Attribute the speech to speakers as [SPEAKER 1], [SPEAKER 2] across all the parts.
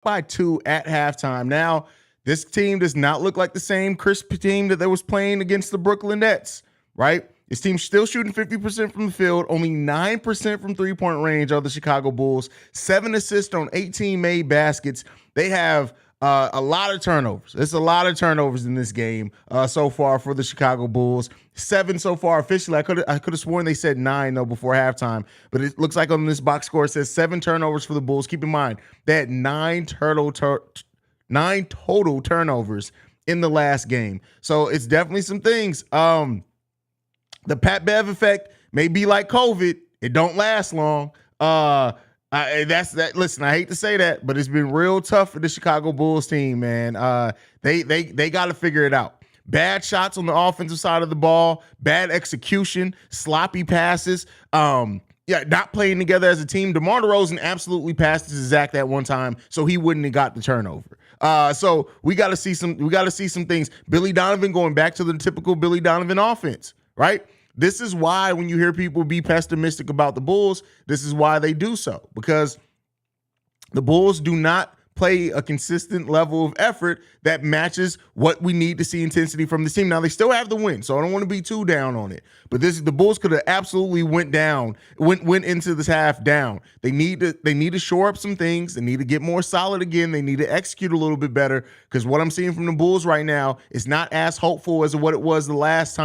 [SPEAKER 1] by 2 at halftime. Now, this team does not look like the same crisp team that they was playing against the Brooklyn Nets, right? This team's still shooting 50% from the field, only 9% from three-point range are the Chicago Bulls, 7 assists on 18 made baskets. They have a lot of turnovers. There's a lot of turnovers in this game so far for the Chicago Bulls. 7 so far officially. I could have sworn they said 9 though before halftime, but it looks like on this box score it says 7 turnovers for the Bulls. Keep in mind they had 9 total turnovers in the last game. So it's definitely some things. The Pat Bev effect may be like COVID. It don't last long. That's that. Listen, I hate to say that, but it's been real tough for the Chicago Bulls team, man. They got to figure it out. Bad shots on the offensive side of the ball, bad execution, sloppy passes. Not playing together as a team. DeMar DeRozan absolutely passed it to Zach that one time, so he wouldn't have got the turnover. So we got to see some. We got to see some things. Billy Donovan going back to the typical Billy Donovan offense, right? This is why when you hear people be pessimistic about the Bulls, this is why they do so, because the Bulls do not play a consistent level of effort that matches what we need to see intensity from the team. Now, they still have the win, so I don't want to be too down on it. But the Bulls could have absolutely went into this half down. They need to shore up some things. They need to get more solid again. They need to execute a little bit better, because what I'm seeing from the Bulls right now is not as hopeful as what it was the last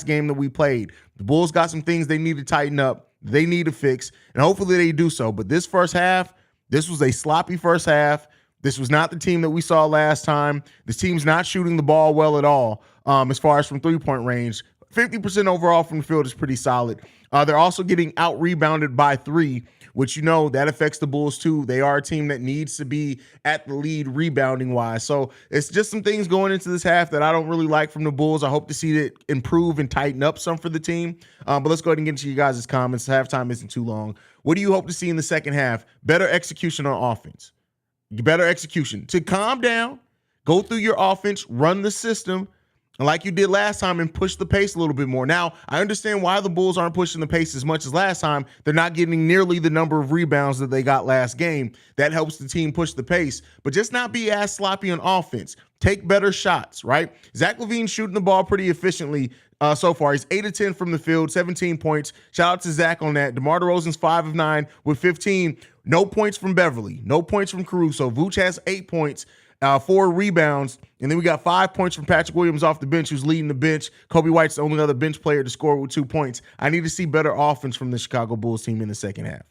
[SPEAKER 1] game that we played. The Bulls got some things they need to tighten up. They need to fix, and hopefully they do so. But this first half, this was a sloppy first half. This was not the team that we saw last time. This team's not shooting the ball well at all as far as from three-point range. 50% overall from the field is pretty solid. They're also getting out-rebounded by 3, which, that affects the Bulls too. They are a team that needs to be at the lead rebounding-wise. So it's just some things going into this half that I don't really like from the Bulls. I hope to see it improve and tighten up some for the team. But let's go ahead and get into you guys' comments. Halftime isn't too long. What do you hope to see in the second half? Better execution on offense. Better execution. To calm down, go through your offense, run the system, like you did last time, and push the pace a little bit more. Now, I understand why the Bulls aren't pushing the pace as much as last time. They're not getting nearly the number of rebounds that they got last game. That helps the team push the pace, but just not be as sloppy on offense. Take better shots, right? Zach LaVine's shooting the ball pretty efficiently so far. He's 8 of 10 from the field, 17 points. Shout out to Zach on that. DeMar DeRozan's 5 of 9 with 15. No points from Beverly. No points from Caruso. Vooch has 8 points, 4 rebounds. And then we got 5 points from Patrick Williams off the bench, who's leading the bench. Kobe White's the only other bench player to score with 2 points. I need to see better offense from the Chicago Bulls team in the second half.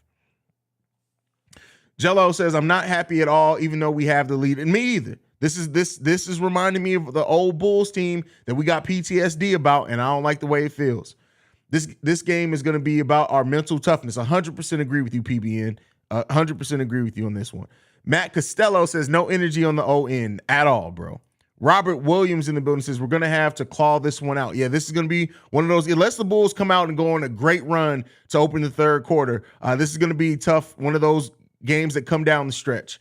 [SPEAKER 1] Jello says, I'm not happy at all, even though we have the lead. And me either. This is reminding me of the old Bulls team that we got PTSD about, and I don't like the way it feels. This game is going to be about our mental toughness. 100% agree with you, PBN. 100% agree with you on this one. Matt Costello says, no energy on the O end at all, bro. Robert Williams in the building says, we're going to have to claw this one out. Yeah, this is going to be one of those, unless the Bulls come out and go on a great run to open the third quarter, this is going to be tough, one of those games that come down the stretch.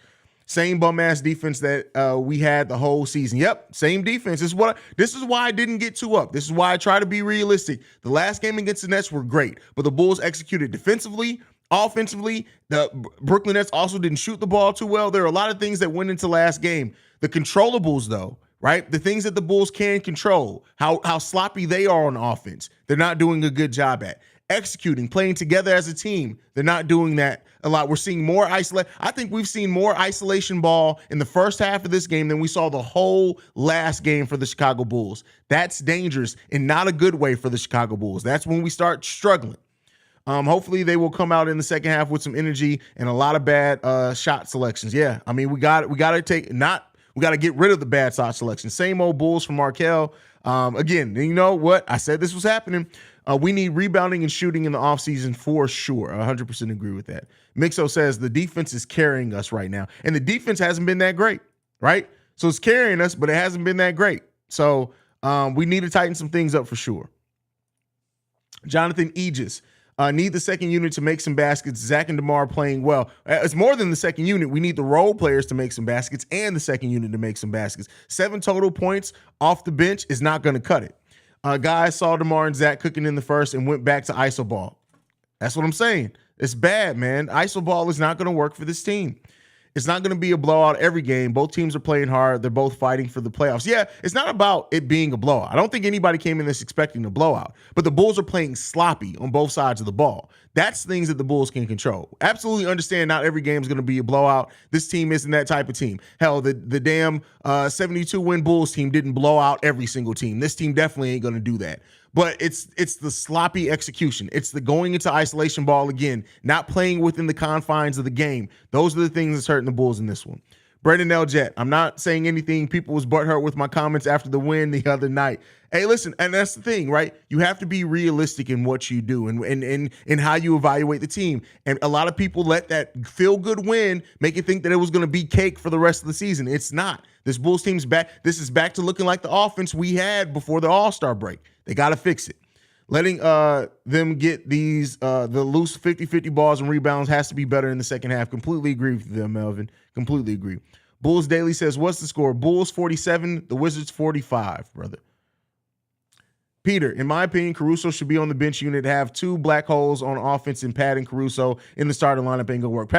[SPEAKER 1] Same bum-ass defense that we had the whole season. Yep, same defense. This is why I didn't get too up. This is why I try to be realistic. The last game against the Nets were great, but the Bulls executed defensively, offensively. The Brooklyn Nets also didn't shoot the ball too well. There are a lot of things that went into last game. The controllables, though, right? The things that the Bulls can control, how sloppy they are on offense, they're not doing a good job at. Executing, playing together as a team, they're not doing that a lot. We're seeing more isolation. I think we've seen more isolation ball in the first half of this game than we saw the whole last game for the Chicago Bulls. That's dangerous and not a good way for the Chicago Bulls. That's when we start struggling. Hopefully they will come out in the second half with some energy and a lot of bad shot selections. Yeah, I mean we got to get rid of the bad shot selection. Same old Bulls from Markel. Again, you know what? I said this was happening. We need rebounding and shooting in the offseason for sure. I 100% agree with that. Mixo says the defense is carrying us right now. And the defense hasn't been that great, right? So it's carrying us, but it hasn't been that great. So we need to tighten some things up for sure. Jonathan Aegis. Need the second unit to make some baskets. Zach and DeMar playing well. It's more than the second unit. We need the role players to make some baskets and the second unit to make some baskets. 7 total points off the bench is not going to cut it. Guys saw DeMar and Zach cooking in the first and went back to iso ball. That's what I'm saying. It's bad, man. Iso ball is not going to work for this team. It's not going to be a blowout every game. Both teams are playing hard. They're both fighting for the playoffs. Yeah, it's not about it being a blowout. I don't think anybody came in this expecting a blowout, but the Bulls are playing sloppy on both sides of the ball. That's things that the Bulls can control. Absolutely understand not every game is going to be a blowout. This team isn't that type of team. Hell, the damn 72-win Bulls team didn't blow out every single team. This team definitely ain't going to do that. But it's the sloppy execution. It's the going into isolation ball again, not playing within the confines of the game. Those are the things that's hurting the Bulls in this one. Brendan L. Jet, I'm not saying anything. People was butthurt with my comments after the win the other night. Hey, listen, and that's the thing, right? You have to be realistic in what you do and how you evaluate the team. And a lot of people let that feel-good win make you think that it was going to be cake for the rest of the season. It's not. This Bulls team's back. This is back to looking like the offense we had before the All-Star break. They got to fix it. Letting them get these the loose 50-50 balls and rebounds has to be better in the second half. Completely agree with them, Melvin. Completely agree. Bulls Daily says, what's the score? Bulls 47, the Wizards 45, brother. Peter, in my opinion, Caruso should be on the bench unit, have two black holes on offense and padding Caruso in the starting lineup ain't gonna work.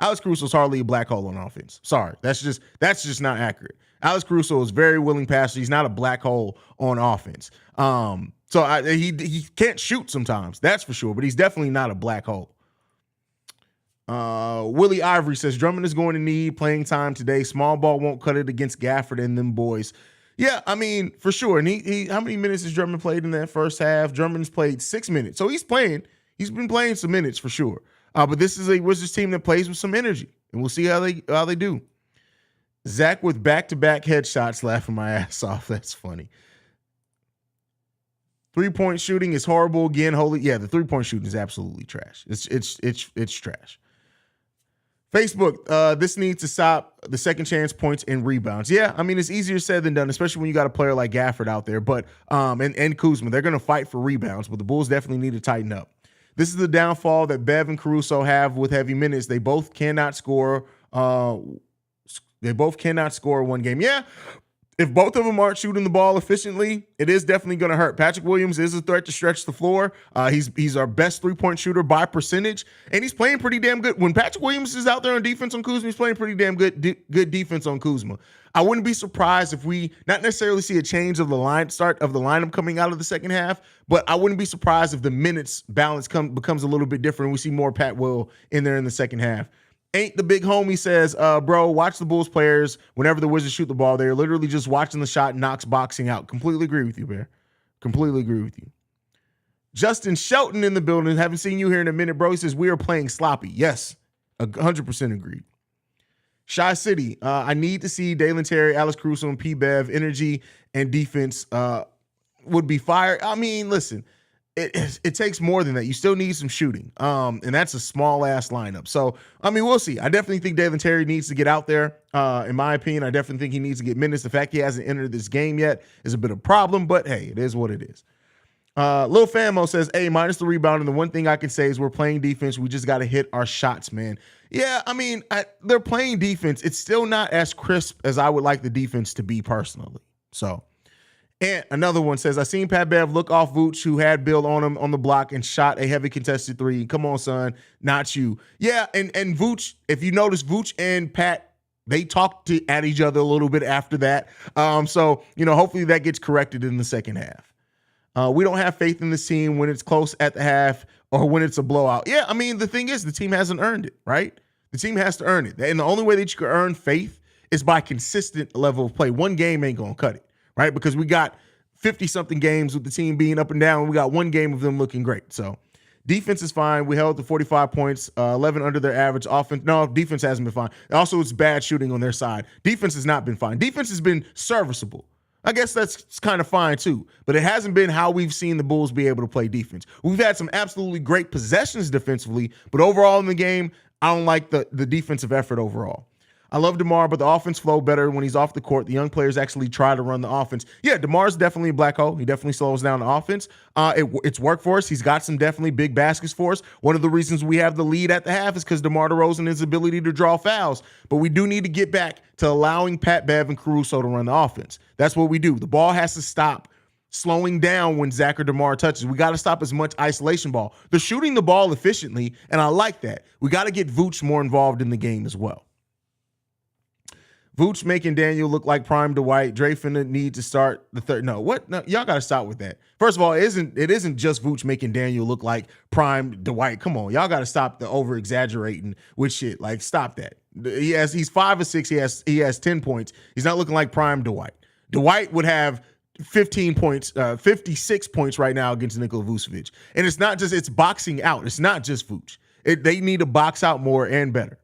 [SPEAKER 1] Alex Caruso's hardly a black hole on offense. Sorry, that's just not accurate. Alex Caruso is very willing passer. He's not a black hole on offense. So he can't shoot sometimes, that's for sure, but he's definitely not a black hole. Willie Ivory says Drummond is going to need playing time today. Small ball won't cut it against Gafford and them boys. Yeah, I mean, for sure. And he how many minutes has Drummond played in that first half? Drummond's played 6 minutes. So he's playing. He's been playing some minutes for sure. But this is a Wizards team that plays with some energy. And we'll see how they do. Zach with back-to-back headshots laughing my ass off. That's funny. 3-point shooting is horrible again. The 3-point shooting is absolutely trash. It's trash. Facebook, this needs to stop the second chance points and rebounds. Yeah, I mean, it's easier said than done, especially when you got a player like Gafford out there. But and Kuzma, they're going to fight for rebounds, but the Bulls definitely need to tighten up. This is the downfall that Bev and Caruso have with heavy minutes. They both cannot score. They both cannot score one game. Yeah, if both of them aren't shooting the ball efficiently, it is definitely going to hurt. Patrick Williams is a threat to stretch the floor. He's our best 3-point shooter by percentage, and he's playing pretty damn good. When Patrick Williams is out there on defense on Kuzma, he's playing pretty damn good defense on Kuzma. I wouldn't be surprised if we not necessarily see a change of the lineup coming out of the second half, but I wouldn't be surprised if the minutes balance becomes a little bit different. We see more Pat Will in there in the second half. Ain't the big homie says, bro, watch the Bulls players whenever the Wizards shoot the ball. They're literally just watching the shot, knocks boxing out. Completely agree with you, Bear. Completely agree with you. Justin Shelton in the building. Haven't seen you here in a minute, bro. He says, we are playing sloppy. Yes, 100% agreed. Shy City, I need to see Dalen Terry, Alex Caruso, and P-Bev. Energy and defense would be fire. I mean, listen, it takes more than that. You still need some shooting, and that's a small-ass lineup. So, I mean, we'll see. I definitely think Dalen Terry needs to get out there. In my opinion, I definitely think he needs to get minutes. The fact he hasn't entered this game yet is a bit of a problem, but hey, it is what it is. Lil Famo says, hey, minus the rebound, and the one thing I can say is we're playing defense. We just got to hit our shots, man. Yeah, I mean, they're playing defense. It's still not as crisp as I would like the defense to be personally. So, and another one says, I seen Pat Bev look off Vooch, who had Bill on him on the block and shot a heavy contested three. Come on, son, not you. Yeah, and Vooch, if you notice, Vooch and Pat, they talked at each other a little bit after that. So, hopefully that gets corrected in the second half. We don't have faith in this team when it's close at the half or when it's a blowout. Yeah, I mean, the thing is, the team hasn't earned it, right? The team has to earn it. And the only way that you can earn faith is by consistent level of play. One game ain't going to cut it, right? Because we got 50-something games with the team being up and down. We got one game of them looking great. So defense is fine. We held to 45 points, 11 under their average. Offense, no, defense hasn't been fine. Also, it's bad shooting on their side. Defense has not been fine. Defense has been serviceable. I guess that's kind of fine too, but it hasn't been how we've seen the Bulls be able to play defense. We've had some absolutely great possessions defensively, but overall in the game, I don't like the defensive effort overall. I love DeMar, but the offense flow better when he's off the court. The young players actually try to run the offense. Yeah, DeMar's definitely a black hole. He definitely slows down the offense. It's worked for us. He's got some definitely big baskets for us. One of the reasons we have the lead at the half is because DeMar DeRozan and his ability to draw fouls. But we do need to get back to allowing Pat Bev and Caruso to run the offense. That's what we do. The ball has to stop slowing down when Zach or DeMar touches. We got to stop as much isolation ball. They're shooting the ball efficiently, and I like that. We got to get Vooch more involved in the game as well. Vooch making Daniel look like prime Dwight. Dre finna need to start the third. No, what? No, y'all got to stop with that. First of all, it isn't just Vooch making Daniel look like prime Dwight. Come on, y'all got to stop the over exaggerating with shit. Like, stop that. He's 5 or 6. He has 10 points. He's not looking like prime Dwight. Dwight would have 15 points, 56 points right now against Nikola Vucevic. And it's not just, it's boxing out. It's not just Vooch. They need to box out more and better.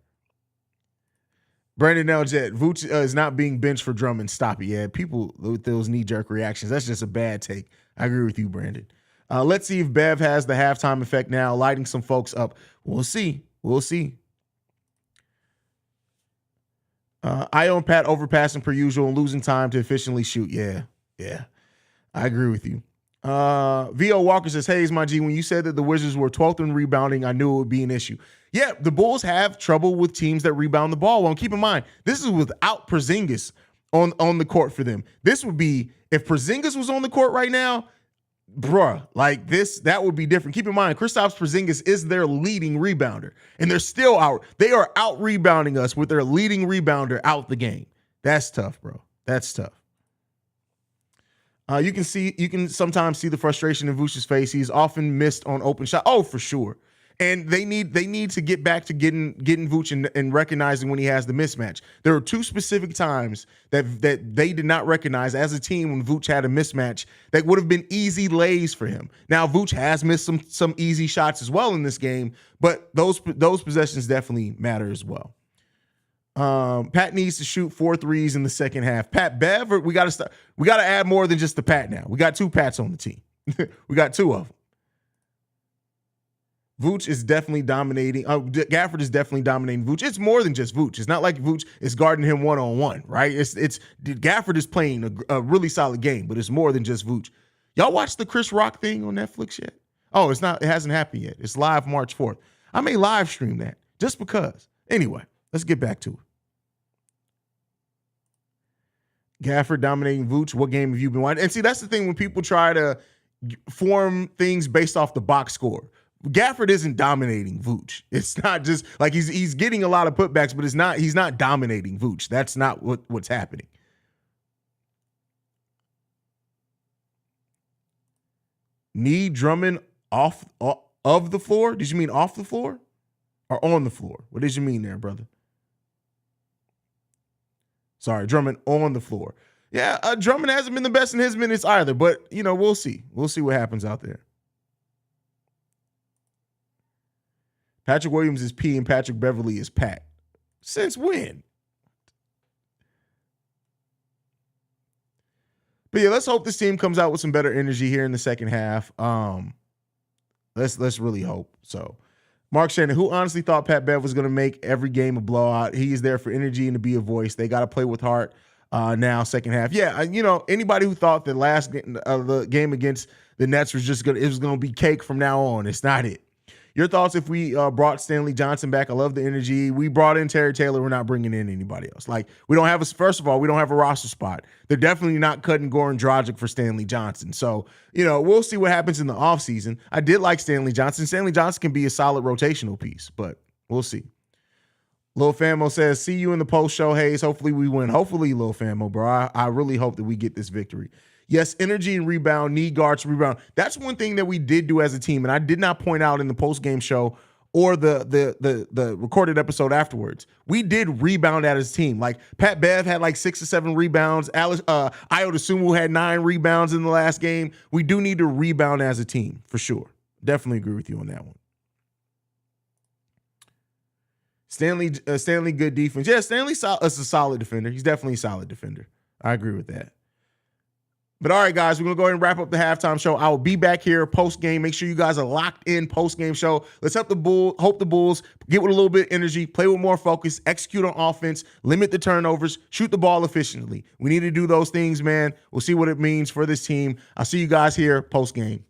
[SPEAKER 1] Brandon Eljet, Vooch is not being benched for Drummond. Stop it. Yeah, people with those knee-jerk reactions, that's just a bad take. I agree with you, Brandon. Let's see if Bev has the halftime effect now, lighting some folks up. We'll see. We'll see. I own Pat overpassing per usual and losing time to efficiently shoot. Yeah. I agree with you. V.O. Walker says, Haize, my G, when you said that the Wizards were 12th in rebounding, I knew it would be an issue. Yeah, the Bulls have trouble with teams that rebound the ball. Well, keep in mind, this is without Porzingis on the court for them. This would be, if Porzingis was on the court right now, bruh, like this, that would be different. Keep in mind, Kristaps Porzingis is their leading rebounder, and they're still out. They are out rebounding us with their leading rebounder out the game. That's tough, bro. That's tough. You can sometimes see the frustration in Vooch's face. He's often missed on open shot. Oh, for sure. And they need to get back to getting Vooch and recognizing when he has the mismatch. There are 2 specific times that they did not recognize as a team when Vooch had a mismatch that would have been easy lays for him. Now Vooch has missed some easy shots as well in this game, but those possessions definitely matter as well. Pat needs to shoot 4 threes in the second half. Pat Bev, we got to add more than just the Pat now. We got 2 Pats on the team. We got 2 of them. Vooch is definitely dominating. Gafford is definitely dominating Vooch. It's more than just Vooch. It's not like Vooch is guarding him one-on-one, right? It's Gafford is playing a really solid game, but it's more than just Vooch. Y'all watch the Chris Rock thing on Netflix yet? Oh, it's not. It hasn't happened yet. It's live March 4th. I may live stream that just because. Anyway, let's get back to it. Gafford dominating Vooch. What game have you been watching? And see, that's the thing when people try to form things based off the box score. Gafford isn't dominating Vooch. It's not just like he's getting a lot of putbacks, but he's not dominating Vooch. That's not what's happening. Need Drummond off of the floor? Did you mean off the floor or on the floor? What did you mean there, brother? Sorry, Drummond on the floor. Yeah, Drummond hasn't been the best in his minutes either, but we'll see. We'll see what happens out there. Patrick Williams is P and Patrick Beverly is Pat. Since when? But yeah, let's hope this team comes out with some better energy here in the second half. Let's really hope. So, Mark Shannon, who honestly thought Pat Bev was going to make every game a blowout? He is there for energy and to be a voice. They got to play with heart now, second half. Yeah, anybody who thought the last the game against the Nets was it was going to be cake from now on, it's not it. Your thoughts if we brought Stanley Johnson back? I love the energy. We brought in Terry Taylor. We're not bringing in anybody else. Like, we don't have first of all, we don't have a roster spot. They're definitely not cutting Goran Dragic for Stanley Johnson. So, we'll see what happens in the offseason. I did like Stanley Johnson. Stanley Johnson can be a solid rotational piece, but we'll see. Lil Famo says, see you in the post show, Haize. Hopefully we win. Hopefully, Lil Famo, bro. I really hope that we get this victory. Yes, energy and rebound, need guards to rebound. That's one thing that we did do as a team, and I did not point out in the post-game show or the recorded episode afterwards. We did rebound as a team. Like, Pat Bev had like 6 or 7 rebounds. Ayo Dosunmu had 9 rebounds in the last game. We do need to rebound as a team, for sure. Definitely agree with you on that one. Stanley, good defense. Yeah, Stanley is a solid defender. He's definitely a solid defender. I agree with that. But all right, guys, we're going to go ahead and wrap up the halftime show. I will be back here post-game. Make sure you guys are locked in post-game show. Let's hope the Bulls get with a little bit of energy, play with more focus, execute on offense, limit the turnovers, shoot the ball efficiently. We need to do those things, man. We'll see what it means for this team. I'll see you guys here post-game.